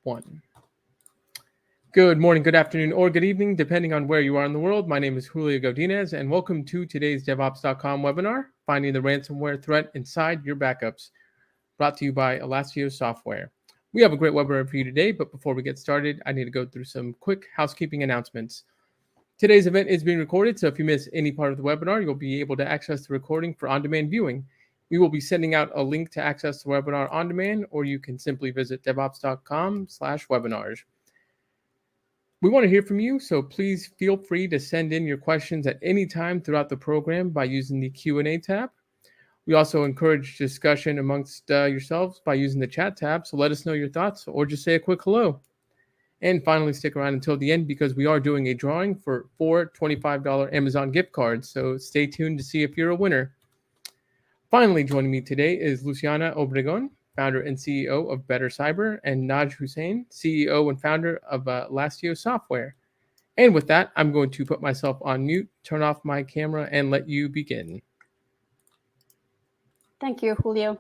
1. Good morning, good afternoon, or good evening, depending on where you are in the world. My name is Julio Godinez, and welcome to today's DevOps.com webinar, Finding the Ransomware Threat Inside Your Backups, brought to you by Alessio Software. We have a great webinar for you today, but before we get started, I need to go through some quick housekeeping announcements. Today's event is being recorded, so if you miss any part of the webinar, you'll be able to access the recording for on-demand viewing. We will be sending out a link to access the webinar on demand, or you can simply visit devops.com/webinars. We want to hear from you, so please feel free to send in your questions at any time throughout the program by using the Q&A tab. We also encourage discussion amongst yourselves by using the chat tab, so let us know your thoughts or just say a quick hello. And finally, stick around until the end because we are doing a drawing for 4 $25 Amazon gift cards, so stay tuned to see if you're a winner. Finally, joining me today is Luciana Obregon, founder and CEO of BetterCyber, and Naj Hussain, CEO and founder of Elasti Software. And with that, I'm going to put myself on mute, turn off my camera, and let you begin. Thank you, Julio.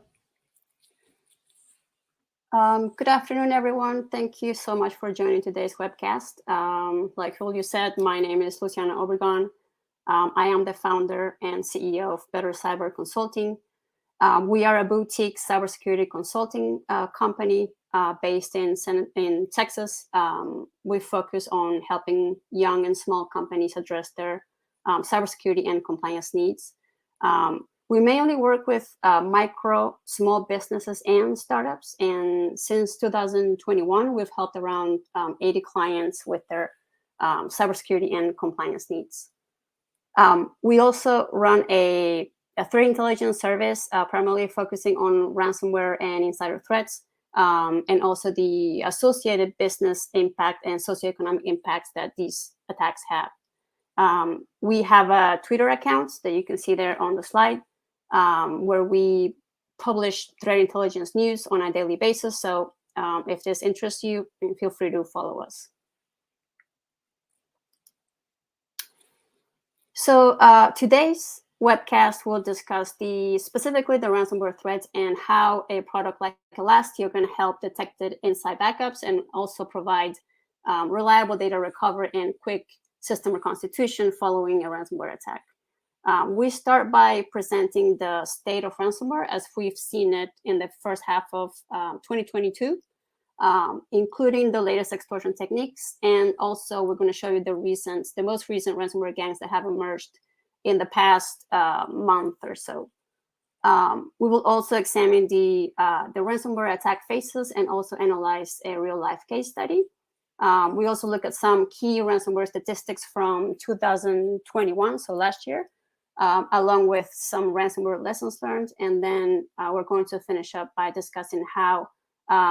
Good afternoon, everyone. Thank you so much for joining today's webcast. Like Julio said, my name is Luciana Obregon. I am the founder and CEO of BetterCyber Consulting. We are a boutique cybersecurity consulting company based in Texas. We focus on helping young and small companies address their cybersecurity and compliance needs. We mainly work with micro, small businesses and startups. And since 2021, we've helped around 80 clients with their cybersecurity and compliance needs. We also run a threat intelligence service, primarily focusing on ransomware and insider threats, and also the associated business impact and socioeconomic impacts that these attacks have. We have a Twitter account that you can see there on the slide, where we publish threat intelligence news on a daily basis. So if this interests you, feel free to follow us. So today's webcast will discuss specifically the ransomware threats and how a product like Elasti can help detect it inside backups and also provide reliable data recovery and quick system reconstitution following a ransomware attack. We start by presenting the state of ransomware as we've seen it in the first half of 2022, including the latest extortion techniques. And also we're going to show you the most recent ransomware gangs that have emerged in the past month or so. We will also examine the ransomware attack phases and also analyze a real-life case study. We also look at some key ransomware statistics from 2021, so last year, along with some ransomware lessons learned. And then we're going to finish up by discussing how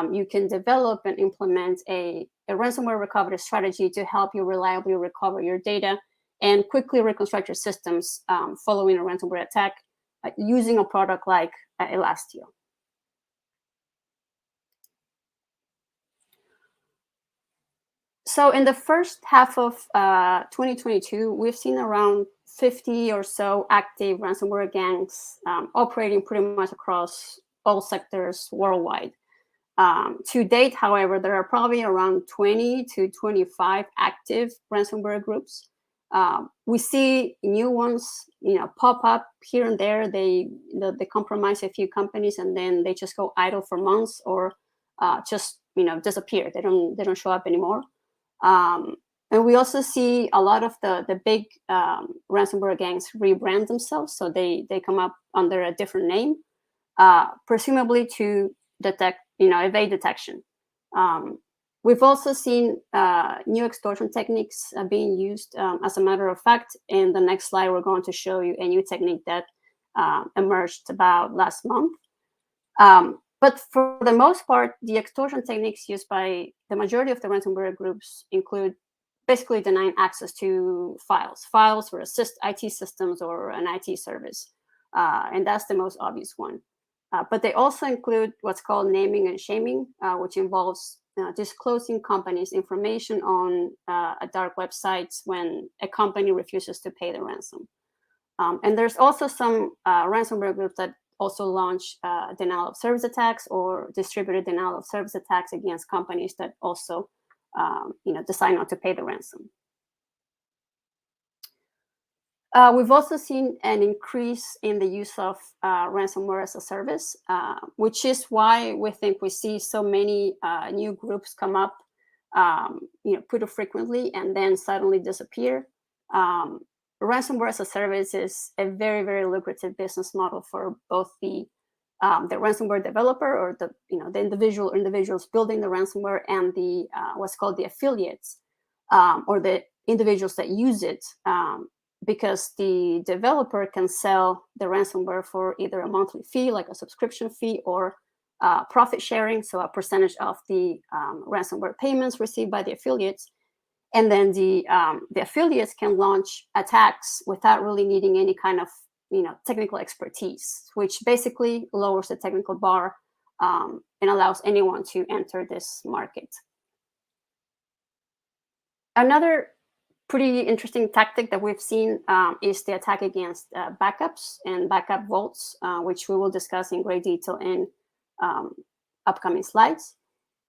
you can develop and implement a ransomware recovery strategy to help you reliably recover your data and quickly reconstruct your systems following a ransomware attack using a product like Elasti. So in the first half of 2022, we've seen around 50 or so active ransomware gangs operating pretty much across all sectors worldwide. To date, however, there are probably around 20 to 25 active ransomware groups. We see new ones, pop up here and there. They compromise a few companies and then they just go idle for months or just disappear. They don't show up anymore. And we also see a lot of the big ransomware gangs rebrand themselves, so they come up under a different name, presumably to evade detection. We've also seen new extortion techniques being used. As a matter of fact, in the next slide, we're going to show you a new technique that emerged about last month. But for the most part, the extortion techniques used by the majority of the ransomware groups include basically denying access to files for IT systems or an IT service. And that's the most obvious one. But they also include what's called naming and shaming, which involves disclosing companies' information on a dark websites when a company refuses to pay the ransom. And there's also some ransomware groups that also launch denial of service attacks or distributed denial of service attacks against companies that also decide not to pay the ransom. We've also seen an increase in the use of ransomware as a service, which is why we think we see so many new groups come up, pretty frequently and then suddenly disappear. Ransomware as a service is a very, very lucrative business model for both the ransomware developer or the individuals building the ransomware and the what's called the affiliates or the individuals that use it. Because the developer can sell the ransomware for either a monthly fee, like a subscription fee, or profit sharing, so a percentage of the ransomware payments received by the affiliates. And then the affiliates can launch attacks without really needing any kind of technical expertise, which basically lowers the technical bar and allows anyone to enter this market. Another pretty interesting tactic that we've seen is the attack against backups and backup vaults, which we will discuss in great detail in upcoming slides.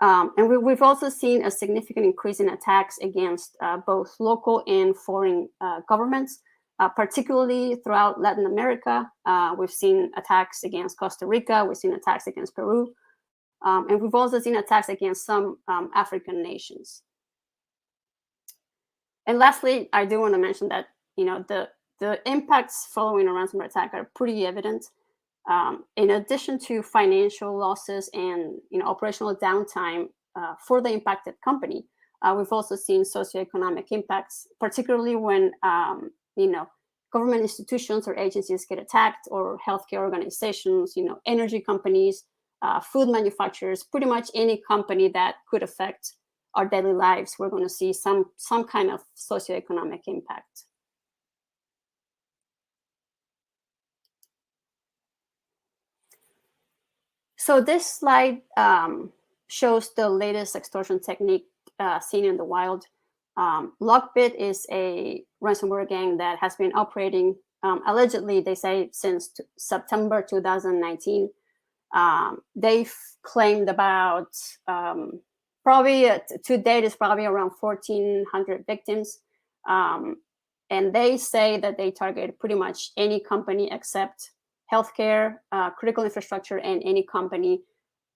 And we've also seen a significant increase in attacks against both local and foreign governments, particularly throughout Latin America. We've seen attacks against Costa Rica. We've seen attacks against Peru. And we've also seen attacks against some African nations. And lastly, I do want to mention that the impacts following a ransomware attack are pretty evident. In addition to financial losses and operational downtime for the impacted company, we've also seen socioeconomic impacts, particularly when government institutions or agencies get attacked, or healthcare organizations, energy companies, food manufacturers, pretty much any company that could affect our daily lives. We're going to see some kind of socioeconomic impact. So this slide shows the latest extortion technique seen in the wild. Lockbit is a ransomware gang that has been operating, allegedly, they say, since September 2019. They've claimed about, probably to date is probably around 1,400 victims. And they say that they target pretty much any company except healthcare, critical infrastructure, and any company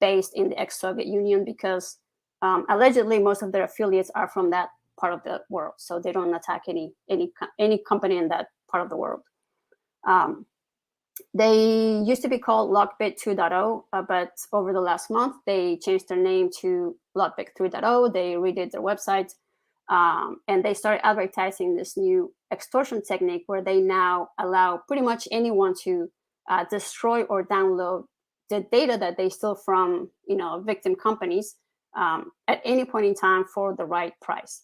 based in the ex-Soviet Union, because allegedly most of their affiliates are from that part of the world, so they don't attack any company in that part of the world. They used to be called Lockbit 2.0, but over the last month they changed their name to Lockbit 3.0. They redid their website, and they started advertising this new extortion technique where they now allow pretty much anyone to destroy or download the data that they steal from victim companies at any point in time for the right price.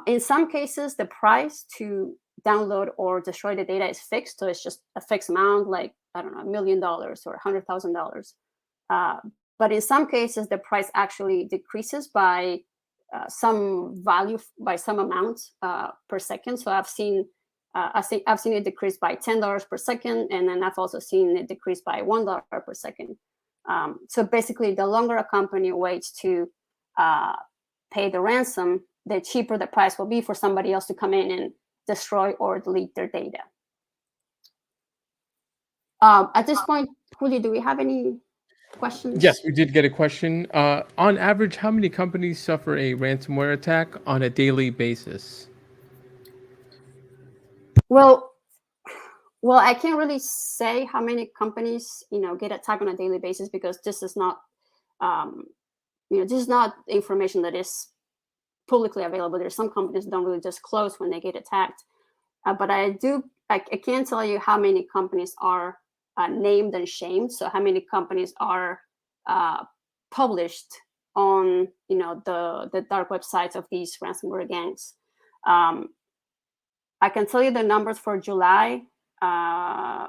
In some cases, the price to download or destroy the data is fixed, so it's just a fixed amount, like $1 million or $100,000. But in some cases, the price actually decreases by some value, by some amount per second. So I've seen it decrease by $10 per second, and then I've also seen it decrease by $1 per second. So basically, the longer a company waits to pay the ransom, the cheaper the price will be for somebody else to come in and destroy or delete their data. At this point, Julio, do we have any questions? Yes, we did get a question. On average, how many companies suffer a ransomware attack on a daily basis? Well, I can't really say how many companies get attacked on a daily basis, because this is not this is not information that is publicly available. There's some companies that don't really disclose when they get attacked, but I can tell you how many companies are named and shamed. So how many companies are published on the dark websites of these ransomware gangs. I can tell you the numbers for July,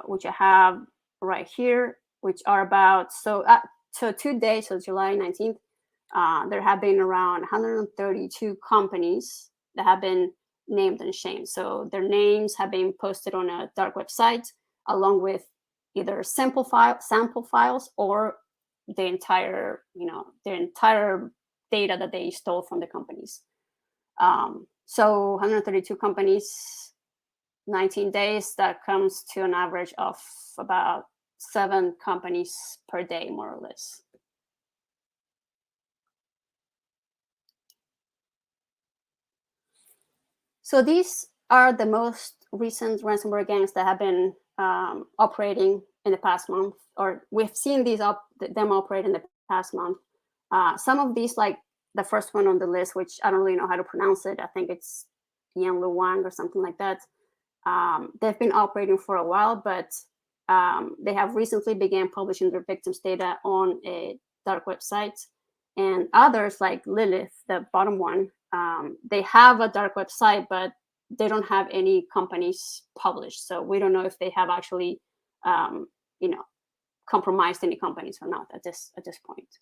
which I have right here, which are about so today, so July 19th. There have been around 132 companies that have been named and shamed. So their names have been posted on a dark website, along with either sample files or the entire, their entire data that they stole from the companies. So 132 companies, 19 days, that comes to an average of about 7 companies per day, more or less. So these are the most recent ransomware gangs that have been operating in the past month, or we've seen them operate in the past month. Some of these, like the first one on the list, which I don't really know how to pronounce it. I think it's Yan Luang or something like that. They've been operating for a while, but they have recently began publishing their victims' data on a dark website. And others, like Lilith, the bottom one, they have a dark website, but they don't have any companies published. So we don't know if they have actually, compromised any companies or not at this point.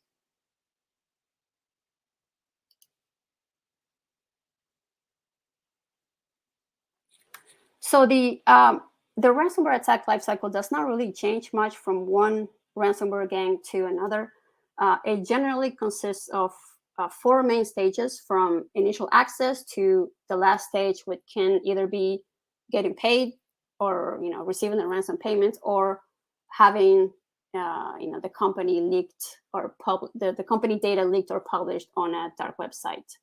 So the ransomware attack lifecycle does not really change much from one ransomware gang to another. It generally consists of 4 main stages, from initial access to the last stage, which can either be getting paid, or receiving a ransom payment, or having the company leaked or the company data leaked or published on a dark website.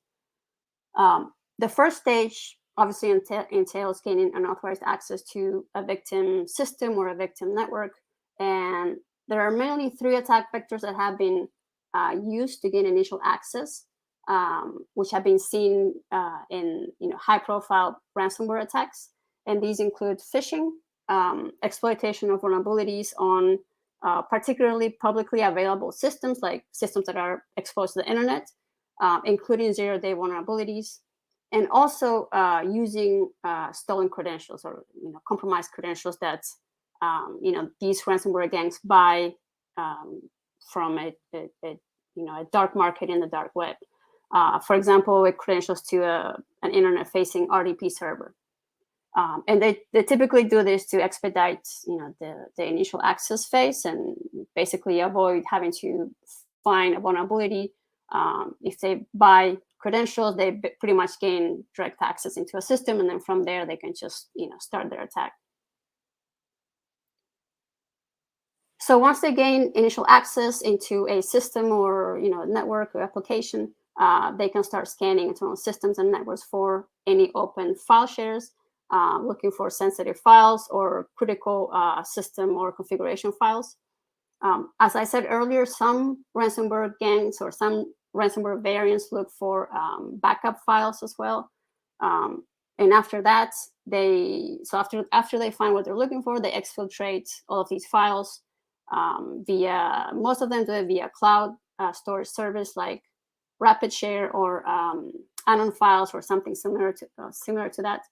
The first stage obviously entails gaining unauthorized access to a victim system or a victim network, and there are mainly 3 attack vectors that have been used to gain initial access, which have been seen in high-profile ransomware attacks. And these include phishing, exploitation of vulnerabilities on particularly publicly available systems, like systems that are exposed to the internet, including zero-day vulnerabilities, and also using stolen credentials or compromised credentials that these ransomware gangs buy from a dark market in the dark web. For example, with credentials to an internet-facing RDP server. And they typically do this to expedite the initial access phase and basically avoid having to find a vulnerability. If they buy credentials, they pretty much gain direct access into a system, and then from there they can just start their attack. So once they gain initial access into a system or network or application, they can start scanning internal systems and networks for any open file shares, looking for sensitive files or critical system or configuration files. As I said earlier, some ransomware gangs or some ransomware variants look for backup files as well. And after that, after they find what they're looking for, they exfiltrate all of these files via, most of them do it via cloud storage service like RapidShare or Anon Files or something similar to that.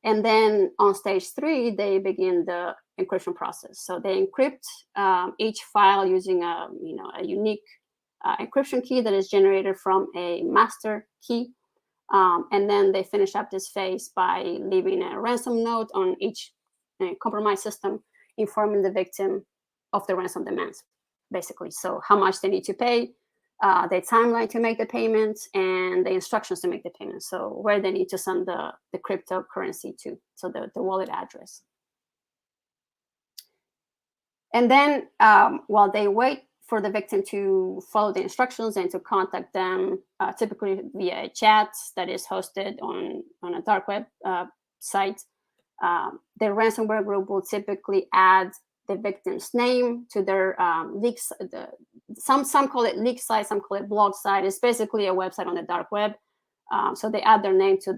And then on stage 3, they begin the encryption process. So they encrypt each file using a unique encryption key that is generated from a master key. And then they finish up this phase by leaving a ransom note on each compromised system, informing the victim of the ransom demands, basically. So how much they need to pay, the timeline to make the payment, and the instructions to make the payment. So where they need to send the cryptocurrency to, so the wallet address. And then while they wait for the victim to follow the instructions and to contact them, typically via a chat that is hosted on a dark web site, the ransomware group will typically add the victim's name to their leaks. Some call it leak site, some call it blog site. It's basically a website on the dark web. So they add their name to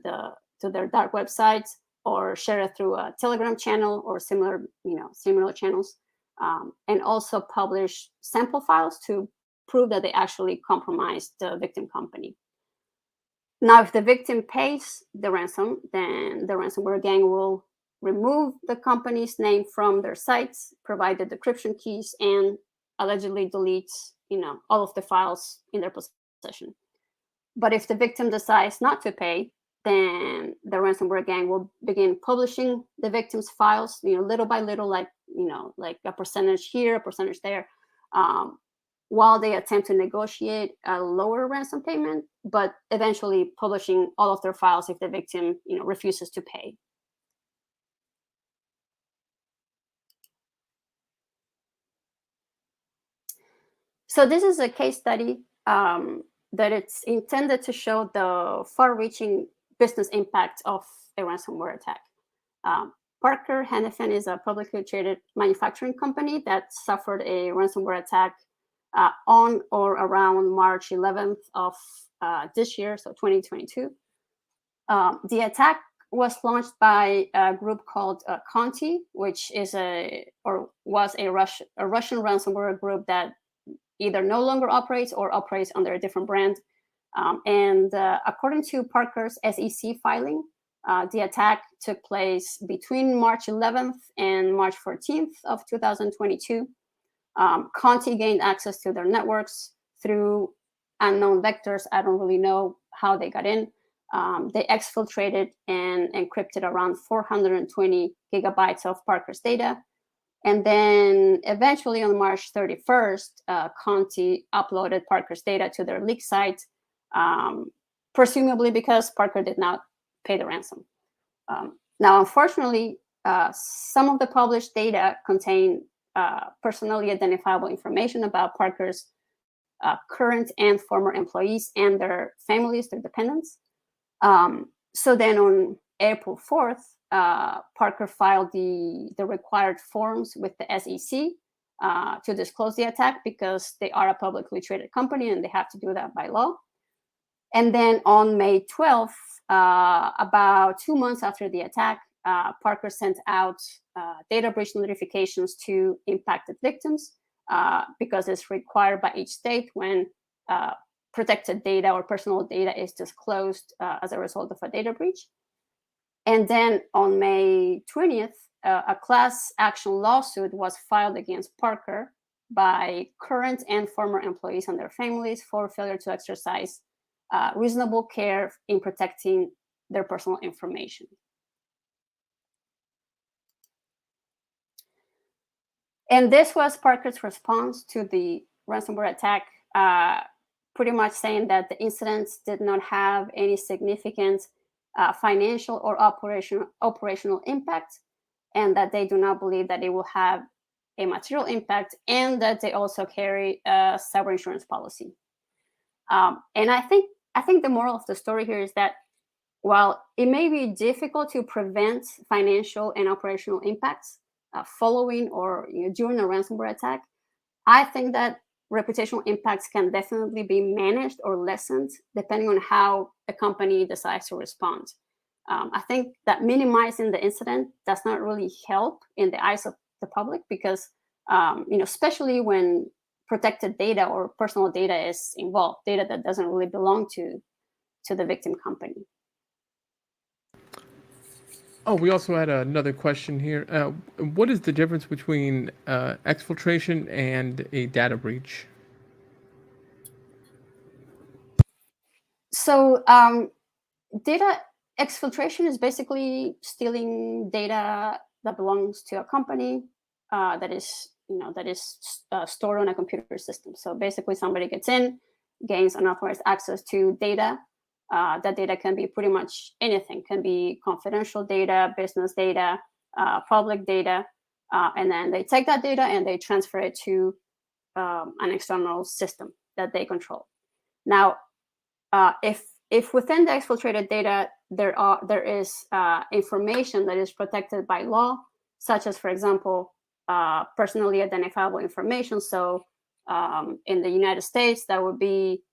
their dark website, or share it through a Telegram channel or similar channels, and also publish sample files to prove that they actually compromised the victim company. Now, if the victim pays the ransom, then the ransomware gang will remove the company's name from their sites, provide the decryption keys, and allegedly delete all of the files in their possession. But if the victim decides not to pay, then the ransomware gang will begin publishing the victim's files, little by little, like a percentage here, a percentage there, while they attempt to negotiate a lower ransom payment, but eventually publishing all of their files if the victim refuses to pay. So this is a case study that it's intended to show the far-reaching business impact of a ransomware attack. Parker Hannifin is a publicly traded manufacturing company that suffered a ransomware attack on or around March 11th of this year, so 2022. The attack was launched by a group called Conti, which was a Russian ransomware group that either no longer operates or operates under a different brand. And according to Parker's SEC filing, the attack took place between March 11th and March 14th of 2022. Conti gained access to their networks through unknown vectors. I don't really know how they got in. They exfiltrated and encrypted around 420 gigabytes of Parker's data. And then eventually on March 31st, Conti uploaded Parker's data to their leak site, presumably because Parker did not pay the ransom. Now, unfortunately, some of the published data contain personally identifiable information about Parker's current and former employees and their families, their dependents. So then on April 4th, Parker filed the required forms with the SEC to disclose the attack because they are a publicly traded company and they have to do that by law. And then on May 12th, about 2 months after the attack, Parker sent out data breach notifications to impacted victims because it's required by each state when protected data or personal data is disclosed as a result of a data breach. And then on May 20th, a class action lawsuit was filed against Parker by current and former employees and their families for failure to exercise reasonable care in protecting their personal information. And this was Parker's response to the ransomware attack, pretty much saying that the incidents did not have any significant financial or operational impact, and that they do not believe that it will have a material impact, and that they also carry a cyber insurance policy. And I think the moral of the story here is that while it may be difficult to prevent financial and operational impacts following or during a ransomware attack, I think that reputational impacts can definitely be managed or lessened depending on how a company decides to respond. I think that minimizing the incident does not really help in the eyes of the public because, especially when protected data or personal data is involved, data that doesn't really belong to the victim company. Oh, we also had another question here. What is the difference between exfiltration and a data breach? So data exfiltration is basically stealing data that belongs to a company that is stored on a computer system. So basically somebody gets in, gains unauthorized access to data. That data can be pretty much anything, can be confidential data, business data, public data, and then they take that data and they transfer it to an external system that they control. Now, if within the exfiltrated data there is information that is protected by law, such as, for example, personally identifiable information. So in the United States, that would be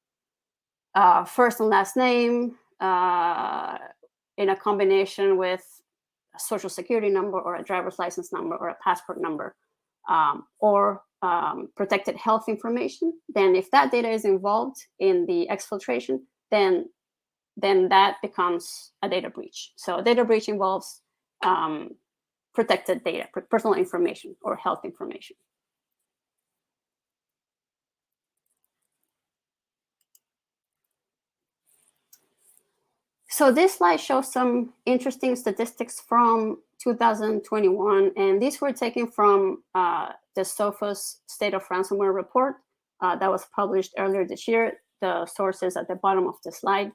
first and last name in a combination with a social security number or a driver's license number or a passport number, or protected health information. Then if that data is involved in the exfiltration, then that becomes a data breach. So a data breach involves protected data, personal information or health information. So this slide shows some interesting statistics from 2021, and these were taken from the Sophos State of Ransomware report that was published earlier this year. The source is at the bottom of the slide.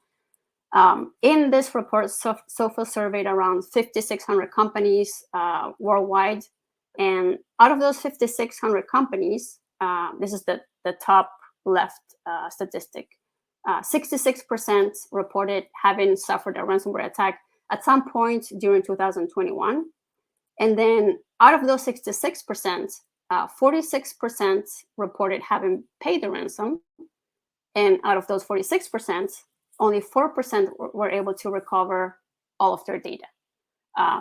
In this report, Sophos surveyed around 5,600 companies worldwide, and out of those 5,600 companies, this is the top left statistic. 66% reported having suffered a ransomware attack at some point during 2021. And then out of those 66%, 46% reported having paid the ransom. And out of those 46%, only 4% were able to recover all of their data.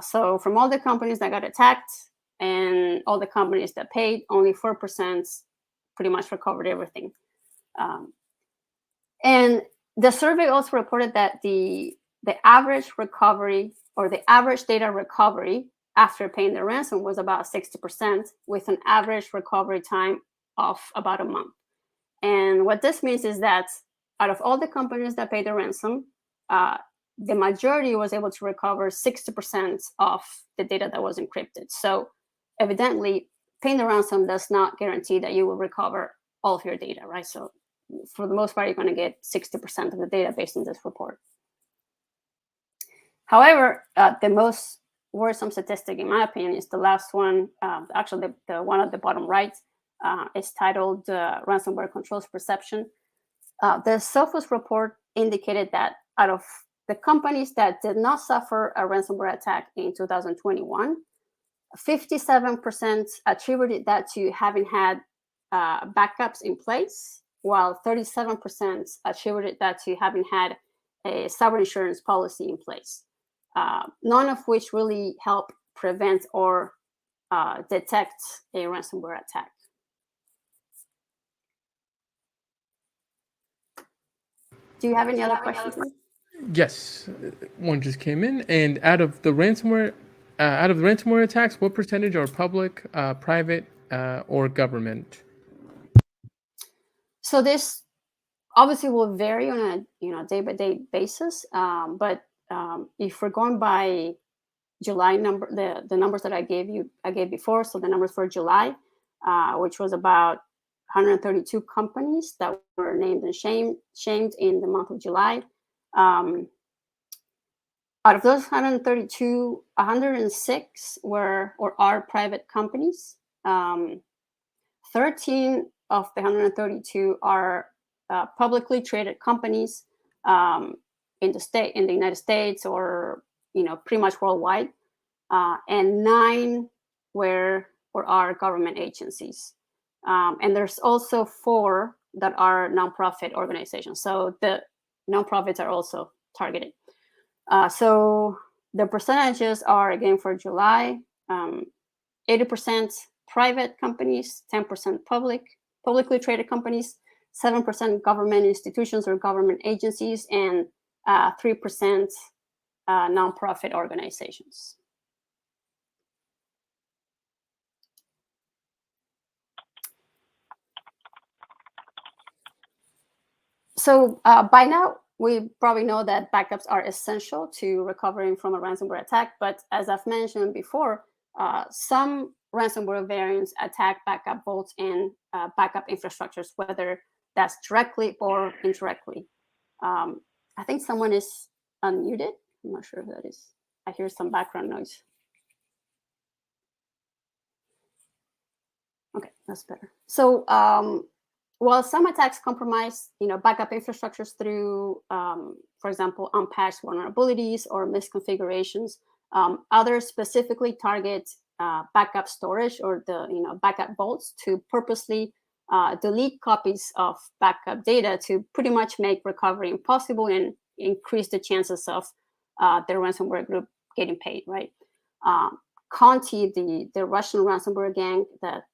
So from all the companies that got attacked and all the companies that paid, only 4% pretty much recovered everything. And the survey also reported that the average recovery or the average data recovery after paying the ransom was about 60%, with an average recovery time of about a month. And what this means is that out of all the companies that paid the ransom, the majority was able to recover 60% of the data that was encrypted. So evidently, paying the ransom does not guarantee that you will recover all of your data, right? So for the most part, you're going to get 60% of the data based on this report. However, the most worrisome statistic, in my opinion, is the last one. Actually, the one at the bottom right is titled Ransomware Controls Perception. The Sophos report indicated that out of the companies that did not suffer a ransomware attack in 2021, 57% attributed that to having had backups in place, while 37% attributed that to having had a cyber insurance policy in place, none of which really help prevent or detect a ransomware attack. Do you have any other questions? Yes, one just came in. And out of the ransomware attacks, what percentage are public, private, or government? So this obviously will vary on a day-by-day basis. But if we're going by July number, the numbers that I gave before, so the numbers for July, which was about 132 companies that were named and shamed in the month of July. Out of those 132, 106 were or are private companies. 13 of the 132 are publicly traded companies in the United States, or pretty much worldwide, and 9 were or are government agencies. And there's also 4 that are nonprofit organizations. So the nonprofits are also targeted. So the percentages are, again, for July, 80% private companies, 10% publicly traded companies, 7% government institutions or government agencies, and 3% nonprofit organizations. So by now, we probably know that backups are essential to recovering from a ransomware attack. But as I've mentioned before, some ransomware variants attack backup vaults and backup infrastructures, whether that's directly or indirectly. I think someone is unmuted. I'm not sure who that is. I hear some background noise. Okay, that's better. So while some attacks compromise, backup infrastructures through, for example, unpatched vulnerabilities or misconfigurations, others specifically target backup storage or the backup vaults to purposely delete copies of backup data to pretty much make recovery impossible and increase the chances of the ransomware group getting paid, right? Conti, the Russian ransomware gang that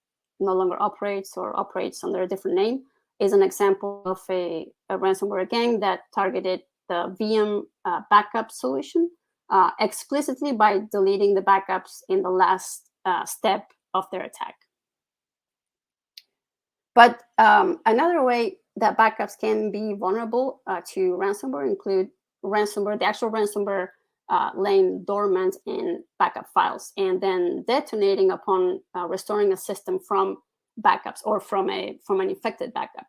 no longer operates or operates under a different name, is an example of a ransomware gang that targeted the VM backup solution explicitly by deleting the backups in the last step of their attack. But another way that backups can be vulnerable to ransomware include ransomware, the actual ransomware, laying dormant in backup files and then detonating upon restoring a system from backups or from an infected backup.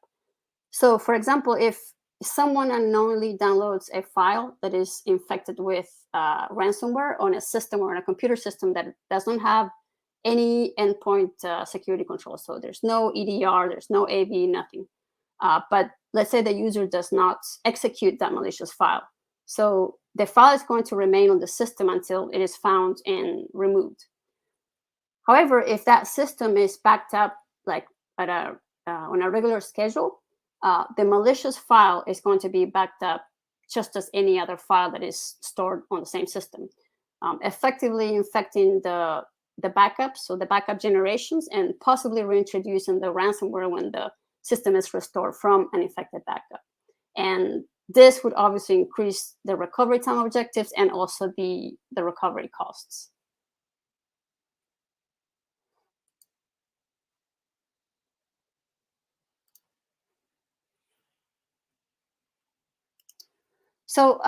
So, for example, if someone unknowingly downloads a file that is infected with ransomware on a system or on a computer system that does not have any endpoint security control, so there's no EDR, there's no AV, nothing. But let's say the user does not execute that malicious file. So the file is going to remain on the system until it is found and removed. However, if that system is backed up like at on a regular schedule, the malicious file is going to be backed up just as any other file that is stored on the same system, effectively infecting the backups, so the backup generations, and possibly reintroducing the ransomware when the system is restored from an infected backup. And this would obviously increase the recovery time objectives and also the recovery costs. So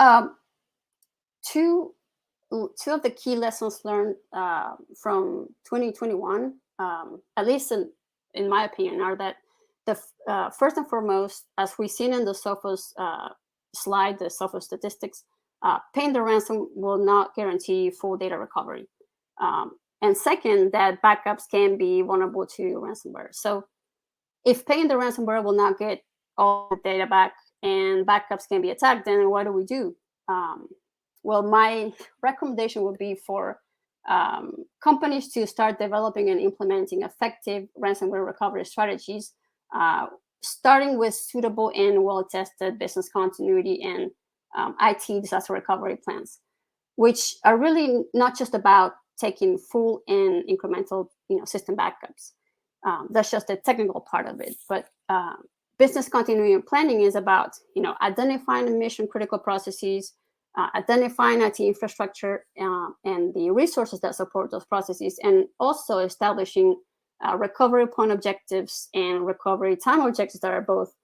two of the key lessons learned from 2021, at least in my opinion, are that the first and foremost, as we've seen in the Sophos slide, the Sophos statistics, paying the ransom will not guarantee full data recovery. And second, that backups can be vulnerable to ransomware. So if paying the ransomware will not get all the data back and backups can be attacked, then what do we do? Well, my recommendation would be for companies to start developing and implementing effective ransomware recovery strategies, starting with suitable and well-tested business continuity and IT disaster recovery plans, which are really not just about taking full and incremental, system backups. That's just the technical part of it. But business continuity and planning is about, identifying mission critical processes, identifying IT infrastructure and the resources that support those processes, and also establishing recovery point objectives and recovery time objectives that are both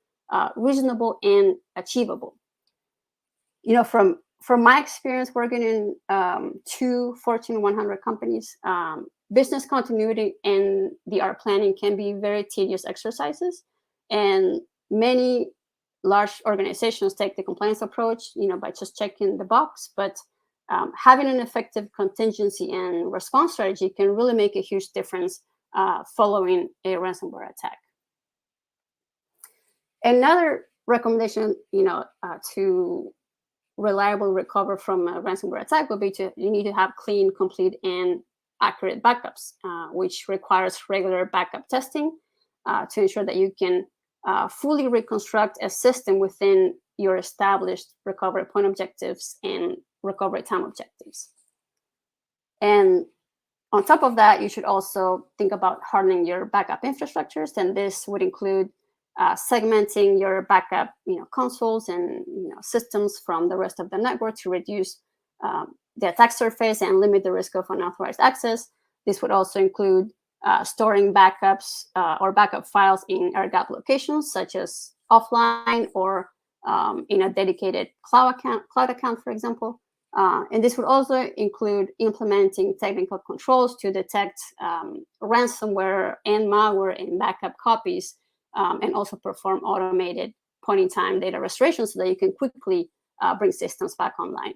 reasonable and achievable. From my experience working in 2 Fortune 100 companies, business continuity and DR planning can be very tedious exercises, and many large organizations take the compliance approach, by just checking the box. But having an effective contingency and response strategy can really make a huge difference following a ransomware attack. Another recommendation, to reliably recover from a ransomware attack would be you need to have clean, complete, and accurate backups, which requires regular backup testing to ensure that you can fully reconstruct a system within your established recovery point objectives and recovery time objectives. And on top of that, you should also think about hardening your backup infrastructures, and this would include segmenting your backup, consoles and systems from the rest of the network to reduce the attack surface and limit the risk of unauthorized access. This would also include storing backups or backup files in air-gapped locations, such as offline or in a dedicated cloud account, for example. And this would also include implementing technical controls to detect ransomware and malware in backup copies, and also perform automated point-in-time data restoration so that you can quickly bring systems back online.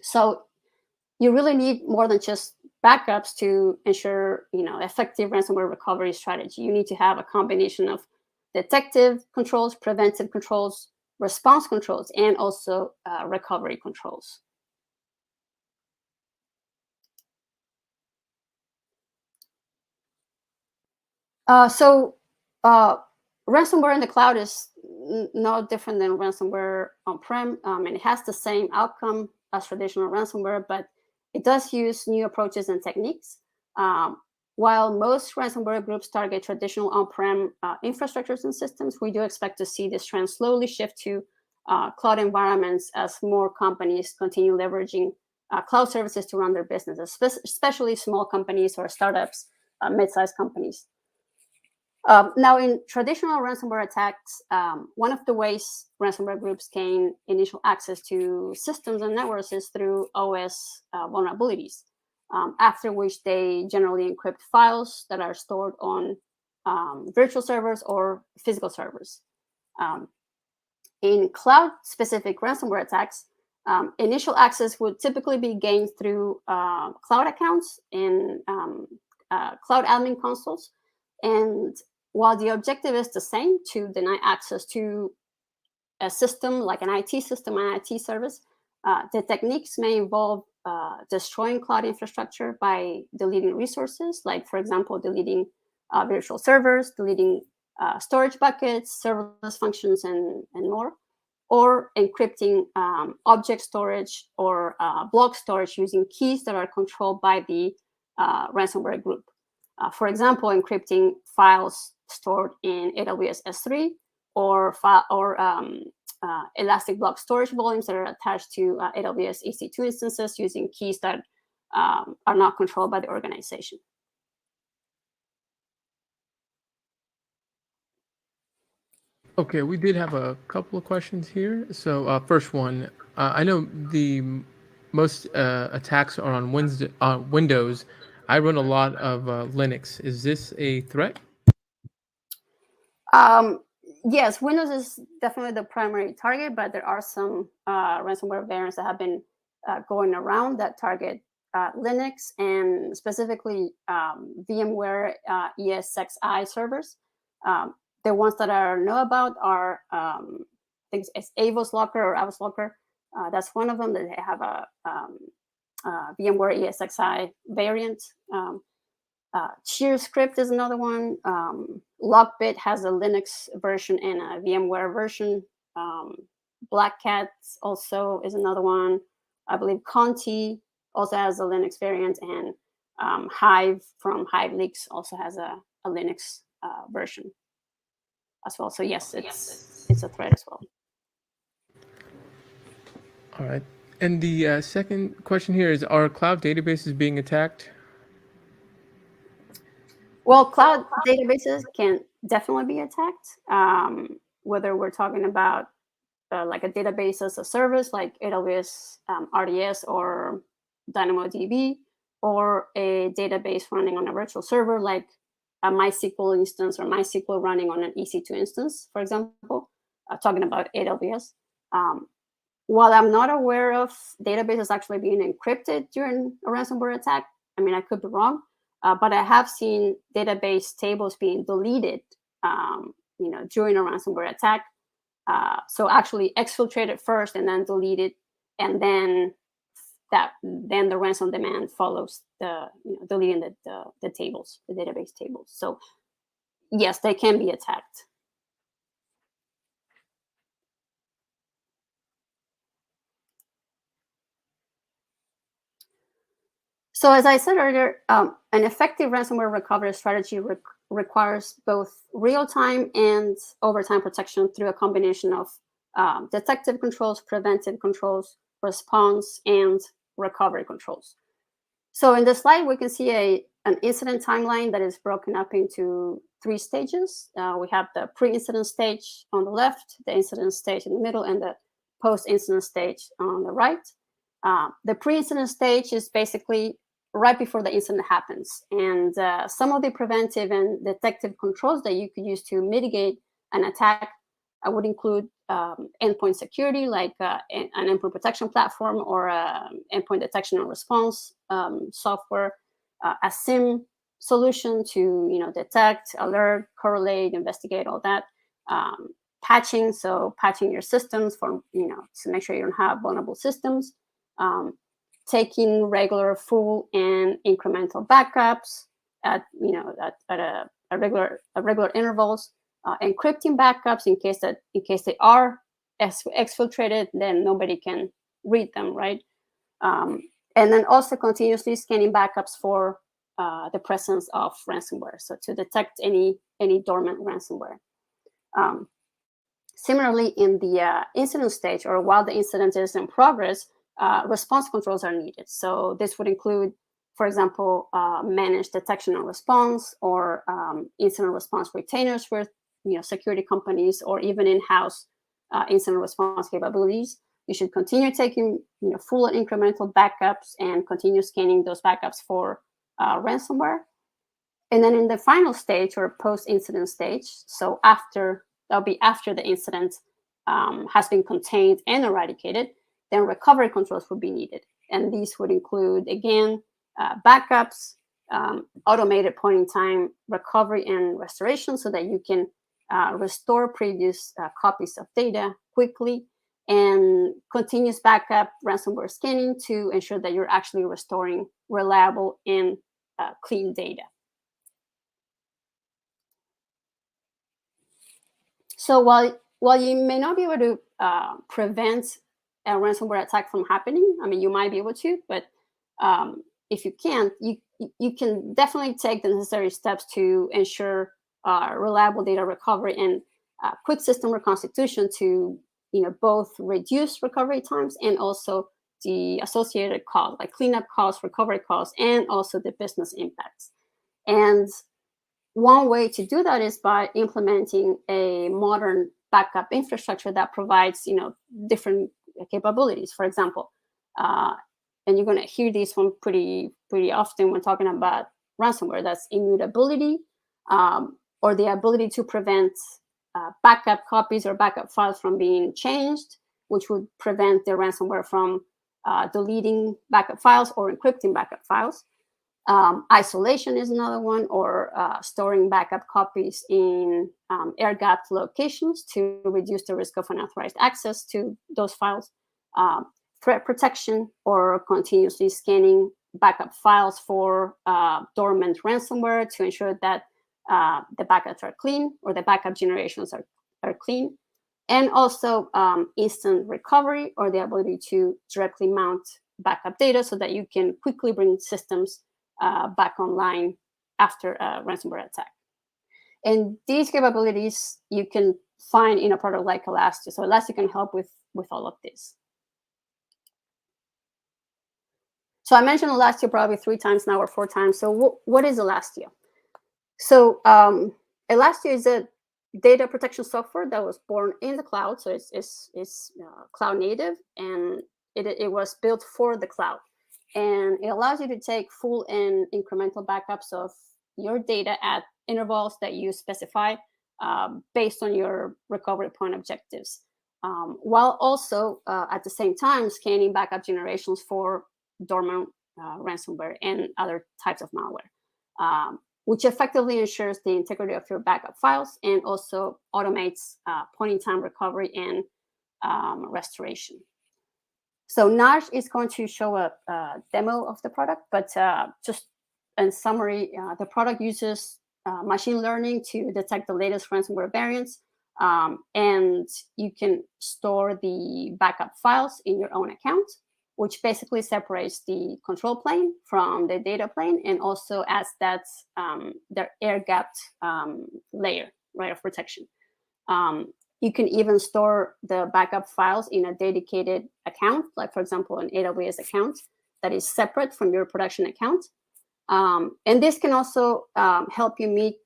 So you really need more than just backups to ensure effective ransomware recovery strategy. You need to have a combination of detective controls, preventive controls, response controls, and also recovery controls. So ransomware in the cloud is no different than ransomware on-prem, and it has the same outcome as traditional ransomware, but it does use new approaches and techniques. While most ransomware groups target traditional on-prem infrastructures and systems, we do expect to see this trend slowly shift to cloud environments as more companies continue leveraging cloud services to run their businesses, especially small companies or startups, mid-sized companies. Now, in traditional ransomware attacks, one of the ways ransomware groups gain initial access to systems and networks is through OS vulnerabilities, after which they generally encrypt files that are stored on virtual servers or physical servers. In cloud-specific ransomware attacks, initial access would typically be gained through cloud accounts in cloud admin consoles. And while the objective is the same, to deny access to a system like an IT system, an IT service, the techniques may involve destroying cloud infrastructure by deleting resources, like, for example, deleting virtual servers, deleting storage buckets, serverless functions, and more, or encrypting object storage or block storage using keys that are controlled by the ransomware group. For example, encrypting files stored in AWS S3 or Elastic block storage volumes that are attached to AWS EC2 instances using keys that are not controlled by the organization. Okay, we did have a couple of questions here. So first one, I know most attacks are on Windows. I run a lot of Linux. Is this a threat? Yes, Windows is definitely the primary target, but there are some ransomware variants that have been going around that target Linux and specifically VMware ESXi servers. The ones that I know about are things as Avos Locker or Avos Locker. That's one of them. That they have a VMware ESXi variant. Cheer Script is another one. Lockbit has a Linux version and a VMware version. Black Cat also is another one. I believe Conti also has a Linux variant, and Hive from Hive Leaks also has a Linux version as well. So yes, it's a threat as well. All right. And the second question here is: are cloud databases being attacked? Well, cloud databases can definitely be attacked, whether we're talking about like a database as a service like AWS RDS or DynamoDB, or a database running on a virtual server like a MySQL instance or MySQL running on an EC2 instance, for example, talking about AWS. While I'm not aware of databases actually being encrypted during a ransomware attack, I mean, I could be wrong, but I have seen database tables being deleted, during a ransomware attack. So actually exfiltrated first and then deleted, and then the ransom demand follows deleting the tables, the database tables. So yes, they can be attacked. So as I said earlier, an effective ransomware recovery strategy requires both real-time and overtime protection through a combination of detective controls, preventive controls, response, and recovery controls. So in this slide, we can see an incident timeline that is broken up into 3 stages. We have the pre-incident stage on the left, the incident stage in the middle, and the post-incident stage on the right. The pre-incident stage is basically right before the incident happens. And some of the preventive and detective controls that you could use to mitigate an attack would include endpoint security, like an endpoint protection platform or endpoint detection and response software, a SIM solution to detect, alert, correlate, investigate, all that. Patching, so patching your systems for to make sure you don't have vulnerable systems. Taking regular, full, and incremental backups at regular intervals. Encrypting backups in case they are exfiltrated, then nobody can read them, right? And then also continuously scanning backups for the presence of ransomware, so to detect any dormant ransomware. Similarly, in the incident stage, or while the incident is in progress, response controls are needed. So this would include for example, manage detection and response, or incident response retainers with security companies, or even in-house incident response capabilities. You should continue taking full and incremental backups and continue scanning those backups for ransomware. And then in the final stage, or post-incident stage, so that'll be after the incident has been contained and eradicated, then recovery controls would be needed. And these would include, again, backups, automated point-in-time recovery and restoration, so that you can restore previous copies of data quickly, and continuous backup ransomware scanning to ensure that you're actually restoring reliable and clean data. So while you may not be able to prevent a ransomware attack from happening, I mean, you might be able to, but if you can't, you can definitely take the necessary steps to ensure reliable data recovery and quick system reconstitution to both reduce recovery times and also the associated costs, like cleanup costs, recovery costs, and also the business impacts. And one way to do that is by implementing a modern backup infrastructure that provides different capabilities. For example, and you're going to hear this one pretty often when talking about ransomware. That's immutability, or the ability to prevent backup copies or backup files from being changed, which would prevent the ransomware from deleting backup files or encrypting backup files. Isolation is another one, or storing backup copies in air-gapped locations to reduce the risk of unauthorized access to those files. Threat protection, or continuously scanning backup files for dormant ransomware to ensure that the backups are clean, or the backup generations are clean. And also instant recovery, or the ability to directly mount backup data so that you can quickly bring systems back online after a ransomware attack. And these capabilities you can find in a product like Elasti. So Elasti can help with all of this. So I mentioned Elasti probably 3 times now, or 4 times. So what is Elasti? So Elasti is a data protection software that was born in the cloud. So it's cloud native, and it was built for the cloud. And it allows you to take full and incremental backups of your data at intervals that you specify based on your recovery point objectives, while also at the same time scanning backup generations for dormant ransomware and other types of malware, which effectively ensures the integrity of your backup files and also automates point-in-time recovery and restoration. So Naj is going to show a demo of the product, but just in summary, the product uses machine learning to detect the latest ransomware variants, and you can store the backup files in your own account, which basically separates the control plane from the data plane, and also adds that their air-gapped layer, right, of protection. You can even store the backup files in a dedicated account, like, for example, an AWS account that is separate from your production account. And this can also help you meet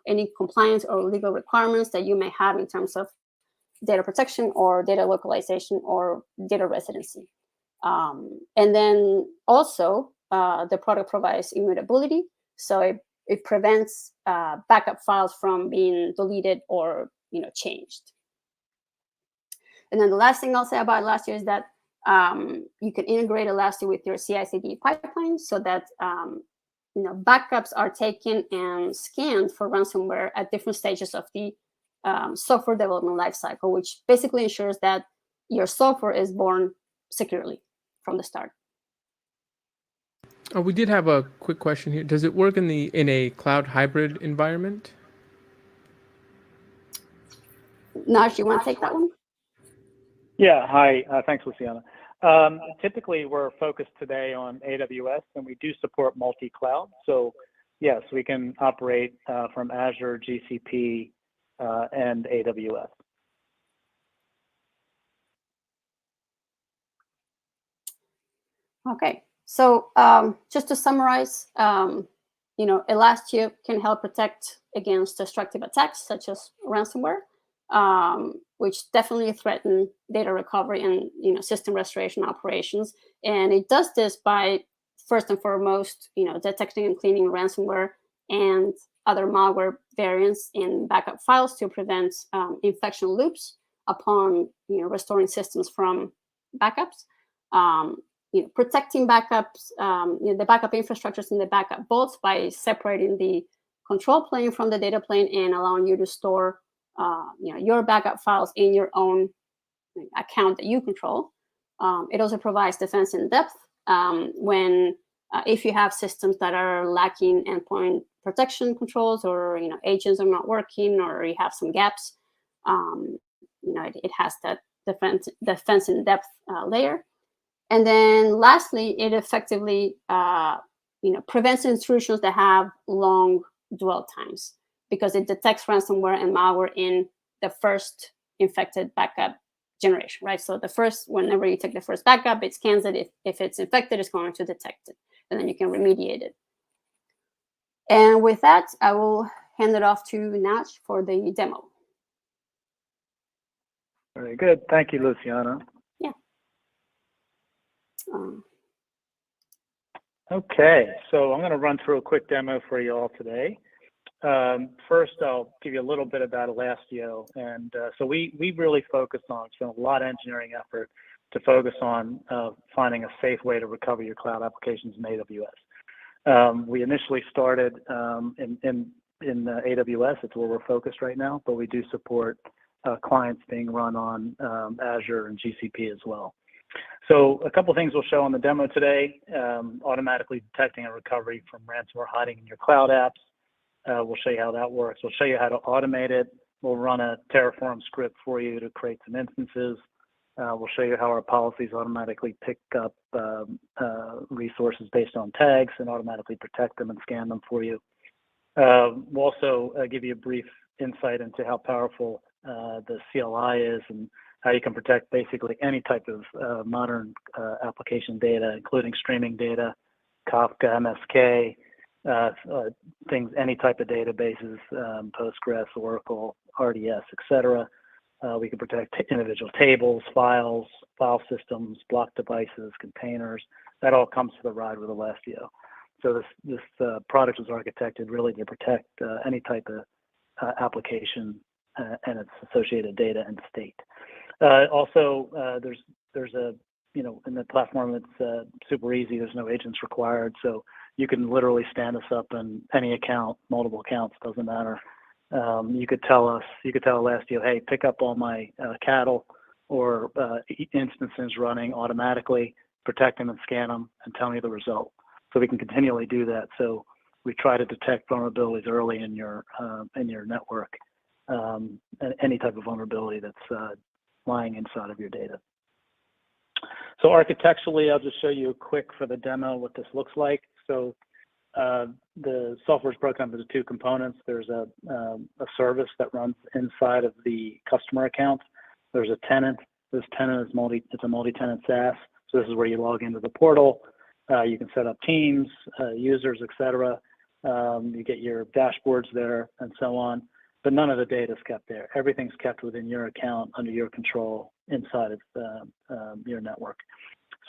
any compliance or legal requirements that you may have in terms of data protection or data localization or data residency. And then also, the product provides immutability. So it prevents backup files from being deleted or changed. And then the last thing I'll say about Elasti is that you can integrate Elasti with your CI/CD pipeline so that backups are taken and scanned for ransomware at different stages of the software development lifecycle, which basically ensures that your software is born securely from the start. We did have a quick question here. Does it work in a cloud hybrid environment? Naj, you want to take that one? Yeah, hi. Thanks, Luciana. Typically, we're focused today on AWS, and we do support multi-cloud. So, yes, we can operate from Azure, GCP, and AWS. Okay. So just to summarize, Elasti can help protect against destructive attacks such as ransomware, which definitely threaten data recovery and system restoration operations. And it does this by first and foremost, detecting and cleaning ransomware and other malware variants in backup files to prevent infection loops upon restoring systems from backups. Protecting backups, the backup infrastructures in the backup vaults by separating the control plane from the data plane and allowing you to store your backup files in your own account that you control. It also provides defense in depth when if you have systems that are lacking endpoint protection controls, or agents are not working, or you have some gaps. It has that defense in depth layer. And then lastly, it effectively prevents intrusions that have long dwell times, because it detects ransomware and malware in the first infected backup generation, right? So whenever you take the first backup, it scans it. If it's infected, it's going to detect it, and then you can remediate it. And with that, I will hand it off to Nash for the demo. Very good. Thank you, Luciana. Yeah. Okay, so I'm going to run through a quick demo for you all today. First, I'll give you a little bit about Alessio. And so we really focus on, spent a lot of engineering effort to focus on finding a safe way to recover your cloud applications in AWS. We initially started in AWS. It's where we're focused right now, but we do support clients being run on Azure and GCP as well. So a couple of things we'll show on the demo today: automatically detecting a recovery from ransomware hiding in your cloud apps. We'll show you how that works. We'll show you how to automate it. We'll run a Terraform script for you to create some instances. We'll show you how our policies automatically pick up resources based on tags and automatically protect them and scan them for you. We'll also give you a brief insight into how powerful the CLI is and how you can protect basically any type of modern application data, including streaming data, Kafka, MSK, things, any type of databases, Postgres, Oracle, RDS, etc. We can protect individual tables, files, file systems, block devices, containers. That all comes to the ride with Alessio. So this product was architected really to protect any type of application and its associated data and state. Also, there's a, in the platform, it's super easy. There's no agents required. So you can literally stand us up in any account, multiple accounts, doesn't matter. You could tell Elasti, hey, pick up all my cattle or instances running automatically, protect them and scan them, and tell me the result. So we can continually do that. So we try to detect vulnerabilities early in your network, any type of vulnerability that's lying inside of your data. So architecturally, I'll just show you quick for the demo what this looks like. So the software is broken up into two components. There's a service that runs inside of the customer account. There's a tenant. This tenant is it's a multi-tenant SaaS. So this is where you log into the portal. You can set up teams, users, etc. You get your dashboards there and so on. But none of the data is kept there. Everything's kept within your account, under your control, inside of your network.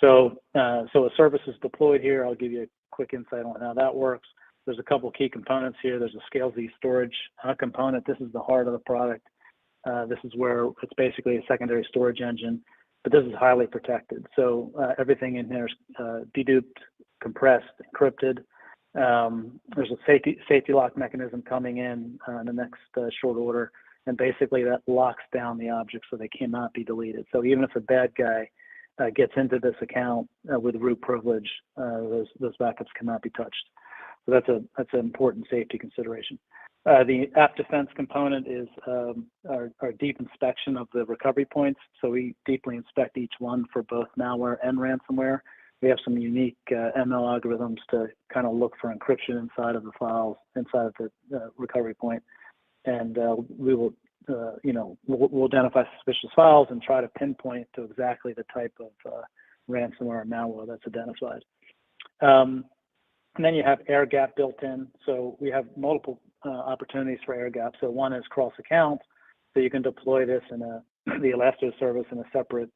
So a service is deployed here. I'll give you a quick insight on how that works. There's a couple key components here. There's a ScaleZ storage component. This is the heart of the product. This is where it's basically a secondary storage engine, but this is highly protected. So everything in here is deduped, compressed, encrypted. There's a safety lock mechanism coming in the next short order, and basically that locks down the objects so they cannot be deleted. So even if a bad guy gets into this account with root privilege, those backups cannot be touched. So that's an important safety consideration. The app defense component is our deep inspection of the recovery points. So we deeply inspect each one for both malware and ransomware. We have some unique ML algorithms to kind of look for encryption inside of the files, inside of the recovery point, and we will, we'll identify suspicious files and try to pinpoint to exactly the type of ransomware or malware that's identified. And then you have air gap built in. So we have multiple opportunities for air gap. So one is cross account. So you can deploy this in the Elasti service in a separate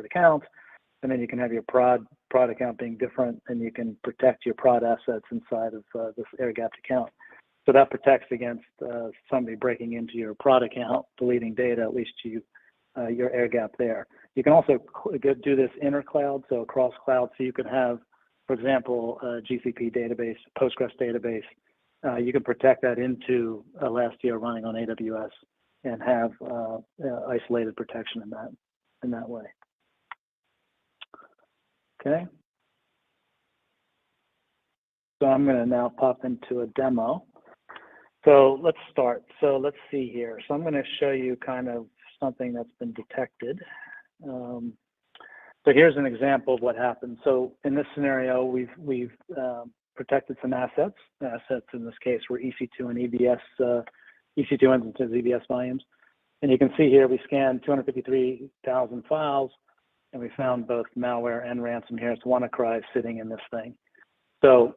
account. And then you can have your prod account being different, and you can protect your prod assets inside of this air gapped account. So that protects against somebody breaking into your prod account, deleting data, at least to your air gap there. You can also do this inter-cloud, so across cloud. So you could have, for example, a GCP database, Postgres database. You can protect that into Elasti running on AWS and have isolated protection in that way. Okay. So I'm going to now pop into a demo. So let's start. So let's see here. So I'm going to show you kind of something that's been detected. So here's an example of what happened. So in this scenario, we've protected some assets. Assets in this case were EC2 and EBS, EC2 instances, EBS volumes. And you can see here we scanned 253,000 files, and we found both malware and ransom here. It's WannaCry sitting in this thing. So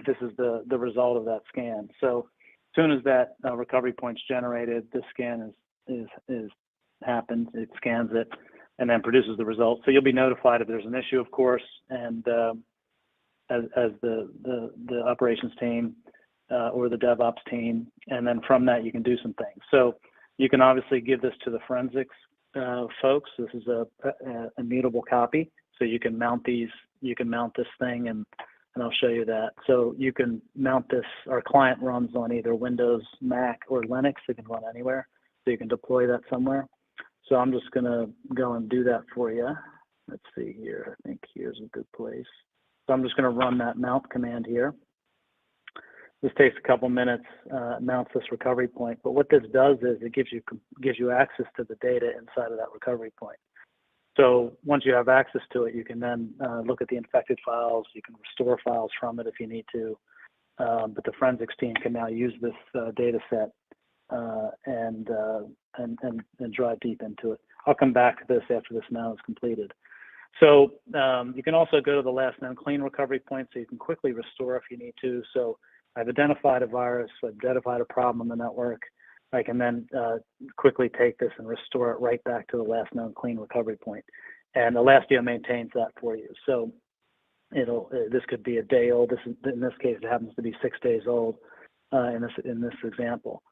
this is the result of that scan. So as soon as that recovery point's generated, this scan is happened. It scans it and then produces the result. So you'll be notified if there's an issue, of course, and as the operations team or the DevOps team, and then from that you can do some things. So you can obviously give this to the forensics folks. This is a immutable copy, so you can mount these. You can mount this thing, and I'll show you that. So you can mount this. Our client runs on either Windows, Mac, or Linux. It can run anywhere, so you can deploy that somewhere. So I'm just going to go and do that for you. Let's see here. I think here's a good place. So I'm just going to run that mount command here. This takes a couple minutes, mounts this recovery point. But what this does is it gives you access to the data inside of that recovery point. So once you have access to it, you can then look at the infected files. You can restore files from it if you need to. But the forensics team can now use this data set and drive deep into it. I'll come back to this after this mount is completed. So you can also go to the last known clean recovery point, so you can quickly restore if you need to. So I've identified a virus, I've identified a problem in the network. I can then quickly take this and restore it right back to the last known clean recovery point. And Elasti maintains that for you. So this could be a day old. In this case, it happens to be 6 days old in this example.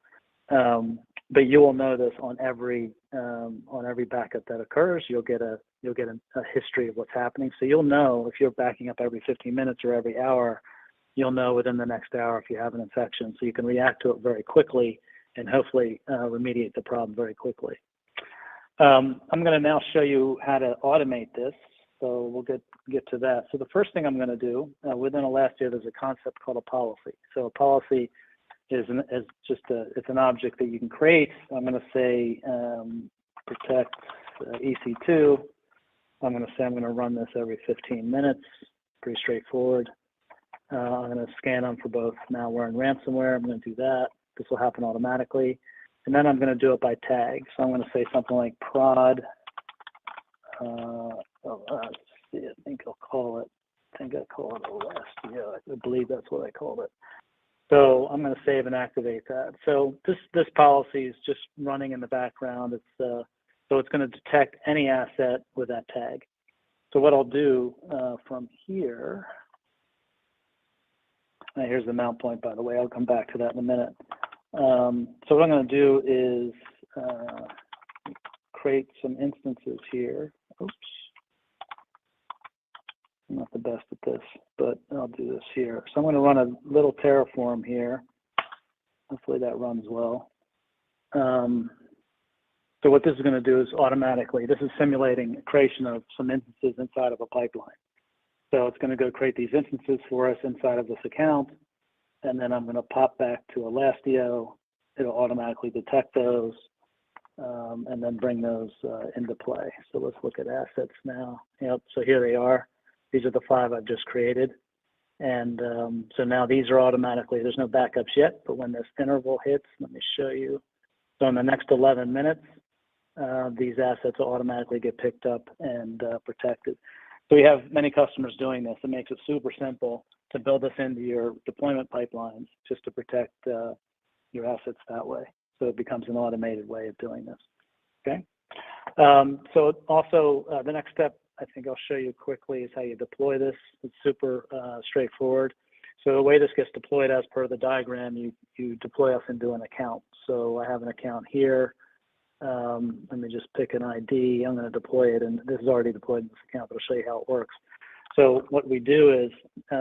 But you will know this on every backup that occurs. You'll get a history of what's happening. So you'll know if you're backing up every 15 minutes or every hour, you'll know within the next hour if you have an infection. So you can react to it very quickly and hopefully remediate the problem very quickly. I'm going to now show you how to automate this. So we'll get to that. So the first thing I'm going to do within Elasti, there's a concept called a policy. So a policy is it's an object that you can create. I'm going to say protect EC2. I'm going to say I'm going to run this every 15 minutes. Pretty straightforward. I'm going to scan them for both malware and ransomware. I'm going to do that. This will happen automatically. And then I'm going to do it by tag. So I'm going to say something like prod. Let's see, I think I call it Elasti. Yeah, I believe that's what I called it. So I'm going to save and activate that. So this policy is just running in the background. So it's going to detect any asset with that tag. So what I'll do from here, here's the mount point, by the way. I'll come back to that in a minute. So what I'm going to do is create some instances here. Oops. I'm not the best at this, but I'll do this here. So I'm going to run a little Terraform here. Hopefully that runs well. So what this is going to do is automatically, this is simulating creation of some instances inside of a pipeline. So it's going to go create these instances for us inside of this account. And then I'm going to pop back to Elasti. It'll automatically detect those and then bring those into play. So let's look at assets now. Yep, so here they are. These are the 5 I've just created. And so now these are automatically, there's no backups yet, but when this interval hits, let me show you. So in the next 11 minutes, these assets will automatically get picked up and protected. So we have many customers doing this. It makes it super simple to build this into your deployment pipelines just to protect your assets that way. So it becomes an automated way of doing this. Okay. So also the next step I think I'll show you quickly is how you deploy this. It's super straightforward. So the way this gets deployed as per the diagram, you deploy us into an account. So I have an account here. Let me just pick an ID. I'm going to deploy it, and this is already deployed in this account, but I'll show you how it works. So what we do is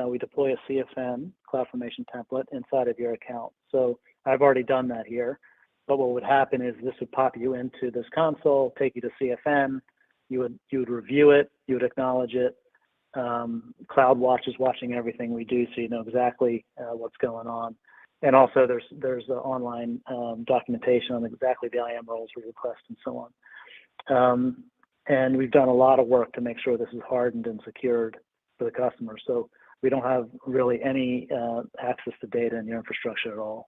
we deploy a CFN, CloudFormation template, inside of your account. So I've already done that here. But what would happen is this would pop you into this console, take you to CFN. You would review it. You would acknowledge it. CloudWatch is watching everything we do, so you know exactly what's going on. And also there's online documentation on exactly the IAM roles we request and so on. And we've done a lot of work to make sure this is hardened and secured for the customer. So we don't have really any access to data in your infrastructure at all.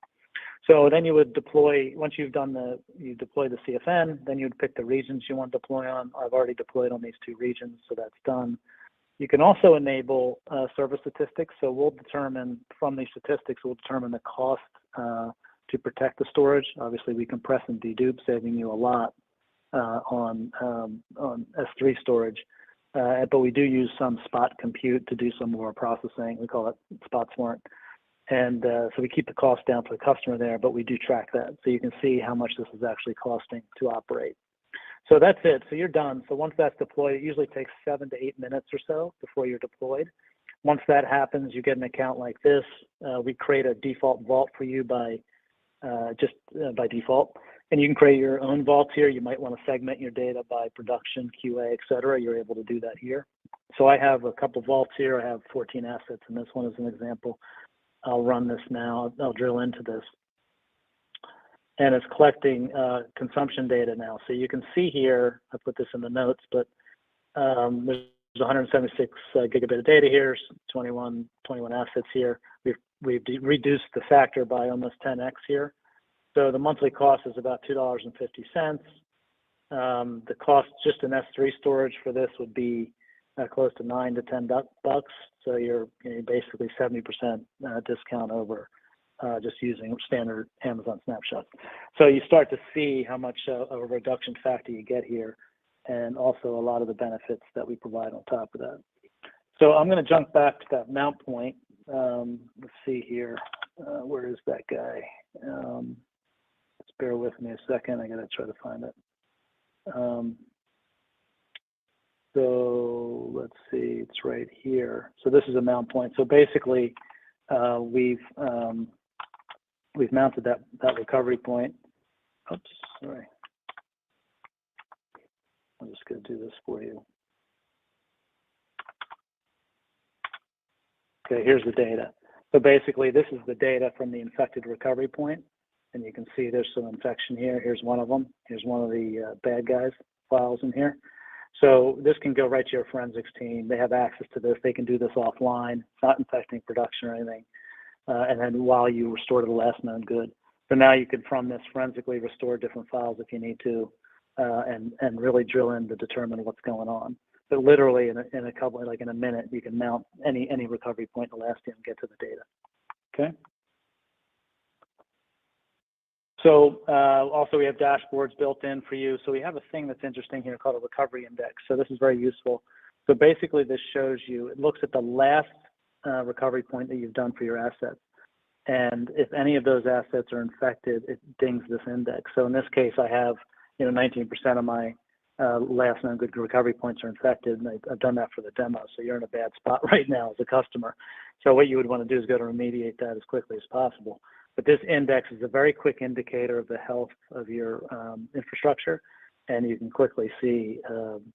So then you would deploy, once you deploy the CFN, then you'd pick the regions you want to deploy on. I've already deployed on these 2 regions, so that's done. You can also enable service statistics. So we'll determine from these statistics, we'll determine the cost to protect the storage. Obviously, we compress and dedupe, saving you a lot on S3 storage. But we do use some spot compute to do some more processing. We call it spot smart. And so we keep the cost down for the customer there, but we do track that. So you can see how much this is actually costing to operate. So that's it. So you're done. So once that's deployed, it usually takes 7 to 8 minutes or so before you're deployed. Once that happens, you get an account like this. We create a default vault for you by default. And you can create your own vaults here. You might want to segment your data by production, QA, et cetera. You're able to do that here. So I have a couple vaults here. I have 14 assets, and this one is an example. I'll run this now. I'll drill into this. And it's collecting consumption data now. So you can see here, I put this in the notes, but there's 176 gigabit of data here, 21 assets here. We've reduced the factor by almost 10x here. So the monthly cost is about $2.50. The cost just in S3 storage for this would be close to $9 to $10. So you're basically 70% discount over just using standard Amazon snapshots. So you start to see how much of a reduction factor you get here, and also a lot of the benefits that we provide on top of that. So I'm going to jump back to that mount point. Let's see here. Where is that guy? Just bear with me a second. I got to try to find it. So let's see. It's right here. So this is a mount point. So basically, we've mounted that recovery point. Oops, sorry. I'm just going to do this for you. Okay, here's the data. So basically, this is the data from the infected recovery point, and you can see there's some infection here. Here's one of them. Here's one of the bad guys files in here. So this can go right to your forensics team. They have access to this. They can do this offline. It's not infecting production or anything. And then while you restore to the last known good. So now you can, from this, forensically restore different files if you need to, and really drill in to determine what's going on. But literally in a couple, like in a minute, you can mount any recovery point in Elasti and get to the data. Okay. So also we have dashboards built in for you. So we have a thing that's interesting here called a recovery index. So this is very useful. So basically this shows you, it looks at the last recovery point that you've done for your assets. And if any of those assets are infected, it dings this index. So in this case, I have 19% of my last known good recovery points are infected, and I've done that for the demo. So you're in a bad spot right now as a customer. So what you would want to do is go to remediate that as quickly as possible. But this index is a very quick indicator of the health of your infrastructure, and you can quickly see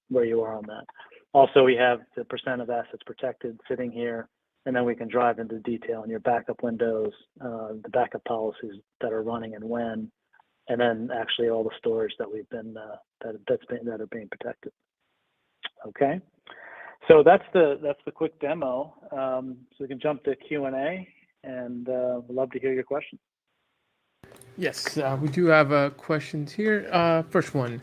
where you are on that. Also, we have the percent of assets protected sitting here, and then we can drive into detail in your backup windows, the backup policies that are running and when, and then actually all the storage that we've been that are being protected. Okay, so that's the quick demo. So we can jump to Q&A, and we'd love to hear your questions. Yes, we do have questions here. First one,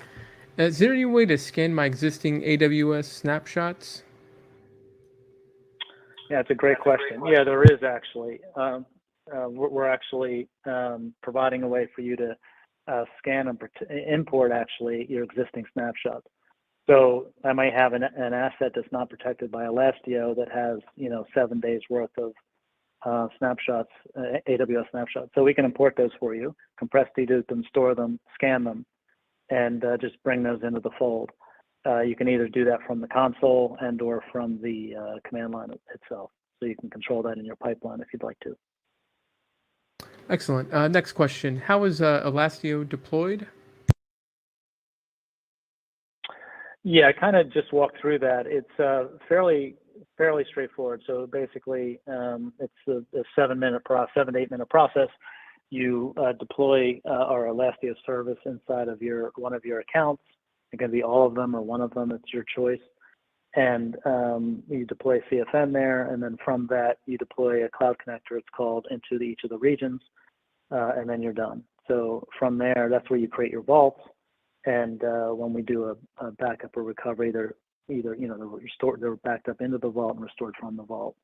is there any way to scan my existing AWS snapshots? Yeah, it's a great question. Yeah, there is actually. We're actually providing a way for you to scan and import actually your existing snapshots. So I might have an asset that's not protected by Elasti that has 7 days worth of snapshots, AWS snapshots. So we can import those for you, compress, dedupe them, store them, scan them, and just bring those into the fold. You can either do that from the console and or from the command line itself. So you can control that in your pipeline if you'd like to. Excellent. Next question. How is Elasti deployed? Yeah, I kind of just walked through that. It's fairly straightforward. So basically, it's a 7 to 8 minute process. You deploy our Elasti service inside of one of your accounts. It can be all of them or one of them. It's your choice. And you deploy CFN there, and then from that you deploy a cloud connector. It's called into each of the regions, and then you're done. So from there, that's where you create your vaults. And when we do a backup or recovery, they're they're backed up into the vault and restored from the vault,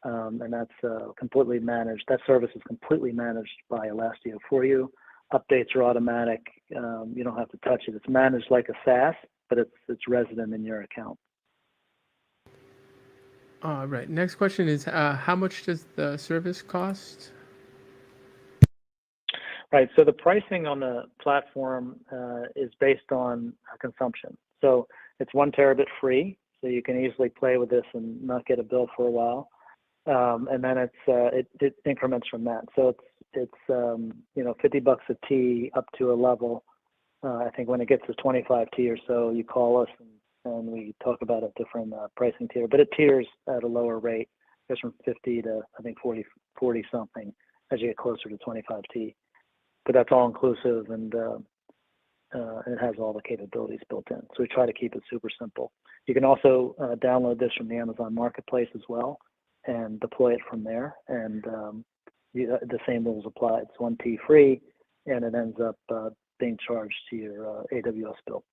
and that's completely managed. That service is completely managed by Elasti for you. Updates are automatic. You don't have to touch it. It's managed like a SaaS, but it's resident in your account. All right. Next question is how much does the service cost? Right. So the pricing on the platform is based on consumption. So it's 1 terabit free, so you can easily play with this and not get a bill for a while. And then it increments from that. So it's $50 a T up to a level. I think when it gets to 25 T or so, you call us and we talk about a different pricing tier. But it tiers at a lower rate, goes from 50 to I think 40 something as you get closer to 25 T. But that's all inclusive and it has all the capabilities built in. So we try to keep it super simple. You can also download this from the Amazon Marketplace as well and deploy it from there. And the same rules apply. It's 1 T free, and it ends up being charged to your AWS bill.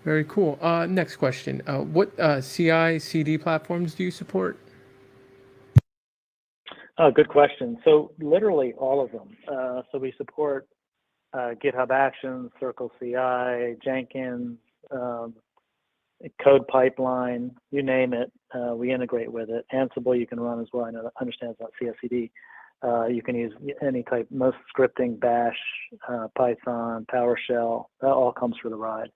Very cool. Next question. What CI/CD platforms do you support? Good question. So literally all of them. So we support GitHub Actions, Circle CI, Jenkins, Code Pipeline, you name it. We integrate with it. Ansible you can run as well. I understand it's not CI/CD. You can use any type, most scripting, Bash, Python, PowerShell. That all comes for the ride.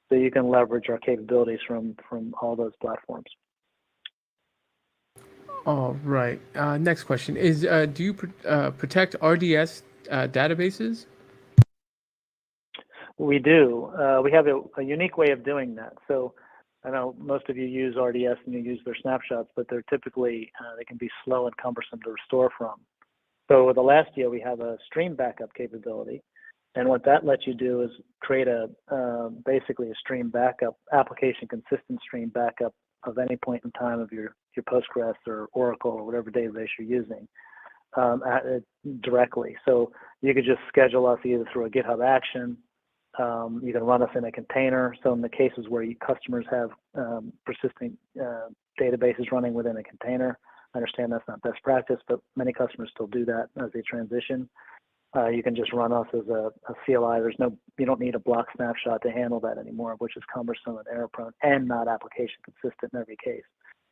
So you can leverage our capabilities from all those platforms. All right. Next question is: do you protect RDS databases? We do. We have a unique way of doing that. So I know most of you use RDS and you use their snapshots, but they're typically they can be slow and cumbersome to restore from. So with Elasti, we have a stream backup capability. And what that lets you do is create basically a stream backup, application consistent stream backup of any point in time of your Postgres or Oracle or whatever database you're using directly. So you could just schedule us either through a GitHub action. You can run us in a container. So in the cases where customers have persistent databases running within a container, I understand that's not best practice, but many customers still do that as they transition. You can just run us as a CLI. You don't need a block snapshot to handle that anymore, which is cumbersome and error prone and not application consistent in every case.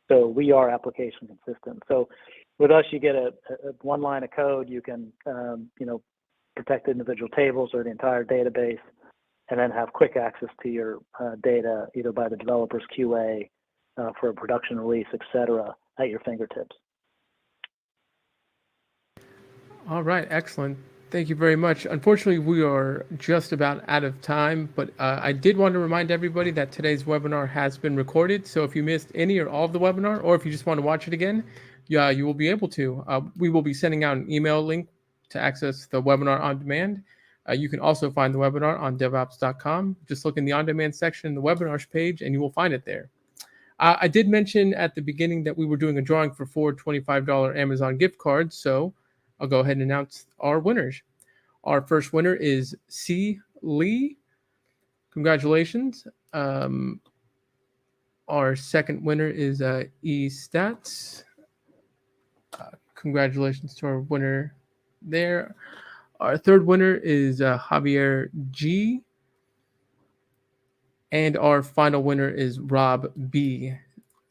So we are application consistent. So with us, you get a one line of code. You can protect individual tables or the entire database, and then have quick access to your data either by the developer's QA for a production release, etc., at your fingertips. All right, excellent. Thank you very much. Unfortunately, we are just about out of time, but I did want to remind everybody that today's webinar has been recorded. So if you missed any or all of the webinar, or if you just want to watch it again, you will be able to. We will be sending out an email link to access the webinar on demand. You can also find the webinar on devops.com. Just look in the on-demand section in the webinars page, and you will find it there. I did mention at the beginning that we were doing a drawing for 4 $25 Amazon gift cards, so I'll go ahead and announce our winners. Our first winner is C. Lee. Congratulations. Our second winner is eStats. Congratulations to our winner there. Our third winner is Javier G. And our final winner is Rob B.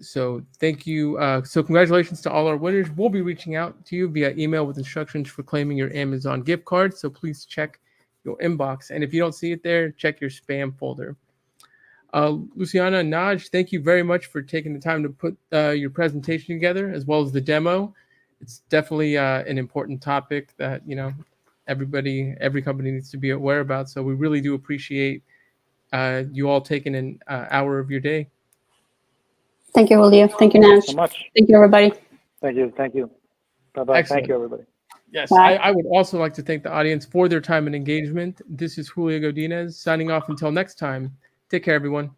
So thank you. So congratulations to all our winners. We'll be reaching out to you via email with instructions for claiming your Amazon gift card. So please check your inbox. And if you don't see it there, check your spam folder. Luciana and Naj, thank you very much for taking the time to put your presentation together as well as the demo. It's definitely an important topic that, every company needs to be aware about. So we really do appreciate you all taking an hour of your day. Thank you, Julio. Thank you, Naj. So much. Thank you, everybody. Thank you. Bye-bye. Excellent. Thank you, everybody. Yes, Bye. I would also like to thank the audience for their time and engagement. This is Julio Godinez signing off until next time. Take care, everyone.